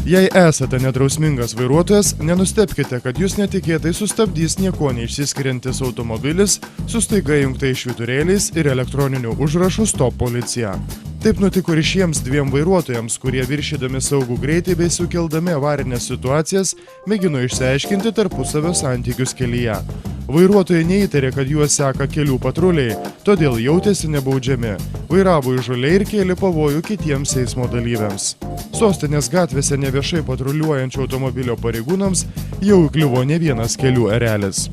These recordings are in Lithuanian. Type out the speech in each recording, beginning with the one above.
Jei esate nedrausmingas vairuotojas, nenustebkite, kad jūs netikėtai sustabdys nieko neišsiskiriantis automobilis su staiga įjungtais švyturėliais ir elektroniniu užrašu Stop policija. Taip nutiko ir šiems dviem vairuotojams, kurie viršydami saugų greitį bei sukeldami avarinės situacijas mėgino išsiaiškinti tarpusavio santykius kelyje. Vairuotojai neįtarė, kad juos seka kelių patruliai, todėl jautėsi nebaudžiami, vairavo įžūliai ir kėlė pavojų kitiems eismo dalyviams. Sostinės gatvėse neviešai patruliuojančių automobilio pareigūnams jau įkliuvo ne vienas kelių erelis.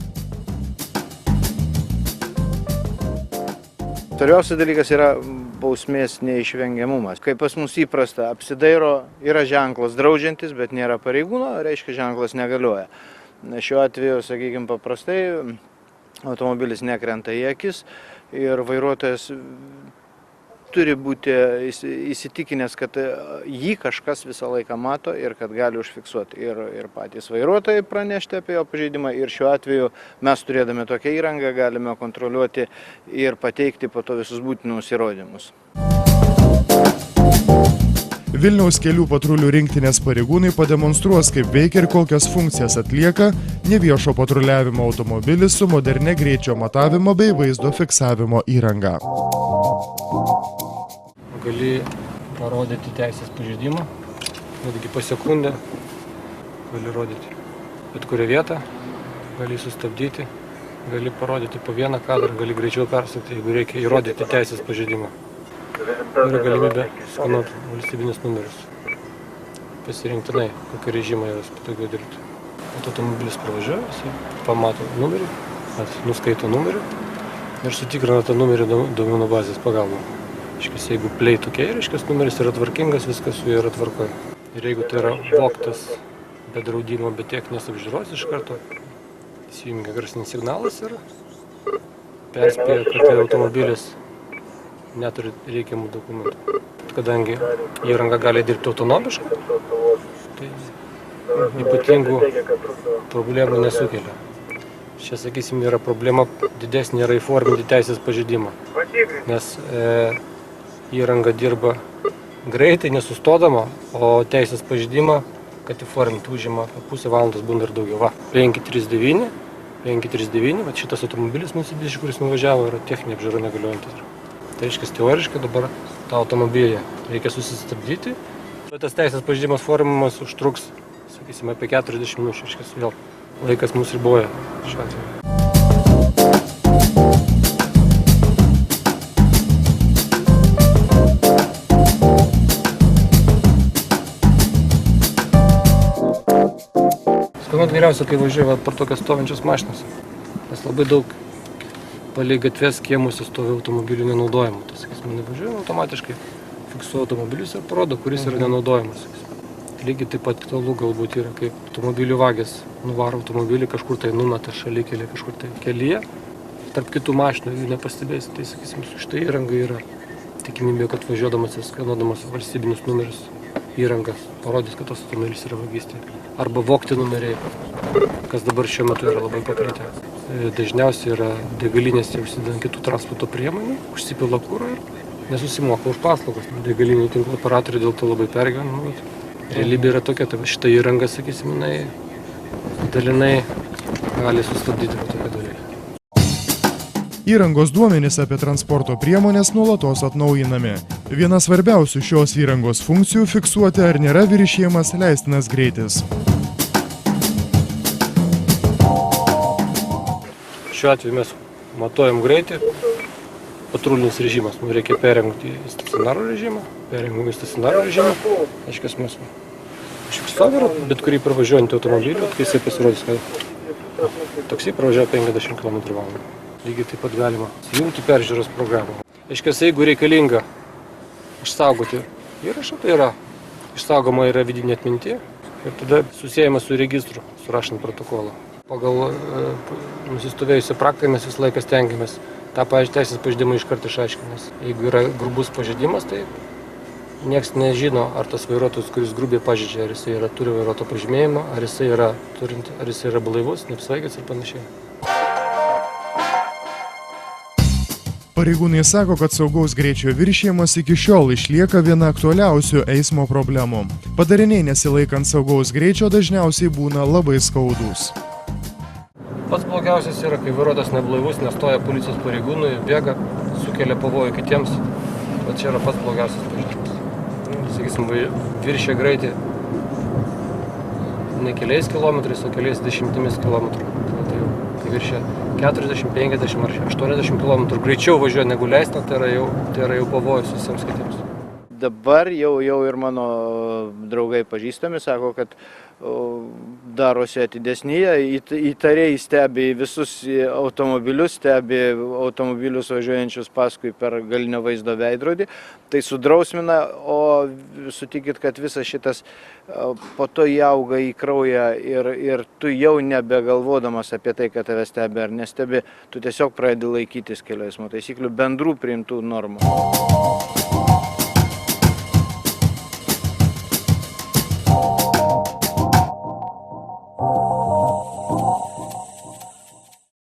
Svarbiausias dalykas yra bausmės neišvengiamumas. Kai pas mus įprasta, apsidairo, yra ženklas draudžiantis, bet nėra pareigūno, reiškia ženklas negalioja. Šiuo atveju, sakykime, paprastai automobilis nekrenta į akis ir vairuotojas turi būti įsitikinęs, kad jį kažkas visą laiką mato ir kad gali užfiksuoti. Ir patys vairuotojai pranešti apie jo pažeidimą ir šiuo atveju mes turėdami tokią įrangą galime kontroliuoti ir pateikti po to visus būtinus įrodymus. Vilniaus kelių patrulių rinktinės pareigūnai pademonstruos, kaip veikia ir kokias funkcijas atlieka neviešo patruliavimo automobilis su modernia greičio matavimo bei vaizdo fiksavimo įranga. Gali parodyti teisės pažeidimą, netgi po sekundę gali rodyti bet kurią vietą, gali sustabdyti, gali parodyti po vieną kadrą, gali greičiau persukti, jeigu reikia įrodyti teisės pažeidimą. Yra galimybė skanuoti valstybinius numerius, pasirinktinai, kokį režimą jos patogiau dirbti. Automobilis pravažiuoja, jis pamato numerį, nuskaito numerį ir sutikrina tą numerį duomenų bazės pagalba. Jeigu play tokia, numeris yra tvarkingas, viskas su juo yra tvarkoje. Ir jeigu tai yra vogtas be draudimo, be techninės apžiūros iš karto, įsijungia garsinis signalas ir perspėja, kad tai automobilis neturi reikiamų dokumentų. Kadangi įranga gali dirbti autonomiškai, tai ypatingų problemų nesukelia. Čia, sakysim, yra problema didesnė yra įforminti teisės pažeidimą, nes įranga dirba greitai, nesustodama, o teisės pažeidimą, kad įforminti užima pusę valandos būna ir daugiau. 539, šitas automobilis Mitsubishi, kuris nuvažiavo, yra techninė apžiūra negaliojantis. Tai reiškia, teoriškai dabar tą automobilį reikia susistabdyti. Tas teisės pažeidimas formimas užtruks, sakysime, apie 40 minučių, reiškia, vėl laikas mus riboja šiuo atveju. Skanuot geriausia, kai važiuoja per tokias stovinčias mašinas, nes labai daug palei gatves kiemuose stovi automobilių nenaudojimų. Tai, sakysime, nevažiuojam automatiškai, fiksuoja automobilius ir parodo, kuris yra nenaudojamas. Lygiai taip pat aktualu galbūt yra, kaip automobilių vagės nuvaro automobilį, kažkur tai numeta šalikelį, kažkur tai kelyje. Tarp kitų mašinų jų nepastebės. Tai, sakysime, su štai įranga yra tikimybė, kad važiuodamas ir skanuodamas valstybinius numerius įrangas parodys, kad tas automobilis yra vagystė. Arba vogti numeriai, kas dabar šiuo metu yra labai paplitę. Dažniausiai yra degalinėse užsidedant kitų transporto priemonių, užsipila kuro ir nesusimoka už paslaugas. Degalinių tinklų operatoriai dėl to labai pergyvena. Realybė yra tokia, tai šitą įrangą, sakysim, dalinai gali sustabdyti tokią dalyką. Įrangos duomenys apie transporto priemonės nuolatos atnaujinami. Viena svarbiausių šios įrangos funkcijų - fiksuoti, ar nėra viršijamas leistinas greitis. Šiuo atveju mes matuojam greitį, patrulinis režimas, mums reikia perjungti į stacionarų režimą, aiškiai mes užfiksuojame bet kurį pravažiuojantį automobilį, kai jisai pasirodys, kad taksi pravažiuoja 50 km/h. Lygiai taip pat galima įjungti peržiūros programą. Aiškiai, jeigu reikalinga išsaugoti įrašą, tai yra išsaugoma yra vidinė atmintis ir tada susijęma su registru, surašant protokolą. Pagal nusistovėjusią praktiką mes visą laiką stengiamės tą teisės pažeidimą iškart išaiškinti. Jeigu yra grubus pažeidimas, tai nieks nežino, ar tas vairuotojas, kuris grubiai pažeidžia, ar jisai turi vairuotojo pažymėjimą, ar jisai yra blaivus, neapsvaigęs ir panašiai. Pareigūnai sako, kad saugaus greičio viršijimas iki šiol išlieka viena aktualiausių eismo problemų. Padariniai nesilaikant saugaus greičio dažniausiai būna labai skaudūs. Pats blogiausias yra, kai vairuotojas neblaivus, nestoja policijos pareigūnui, bėga, sukelia pavojų kitiems. O čia yra pats blogiausias pažeidimas. Sakysim, viršė greitį ne keliais kilometrais, o keliais dešimtimis kilometrų. Tai jau, kai viršė 40, 50 ar 80 km greičiau važiuoja negu leistina, tai yra jau pavojus visiems kitiems. Dabar jau ir mano draugai pažįstami sako, kad darosi atidesni, įtariai stebi visus automobilius, stebi automobilius važiuojančius paskui per galinio vaizdo veidrodį. Tai sudrausmina, o sutikit, kad visas šitas po to įauga į kraują ir tu jau nebegalvodamas apie tai, kad tave stebi ar nestebi, tu tiesiog pradedi laikytis kelių eismo taisyklių bendrų priimtų normų.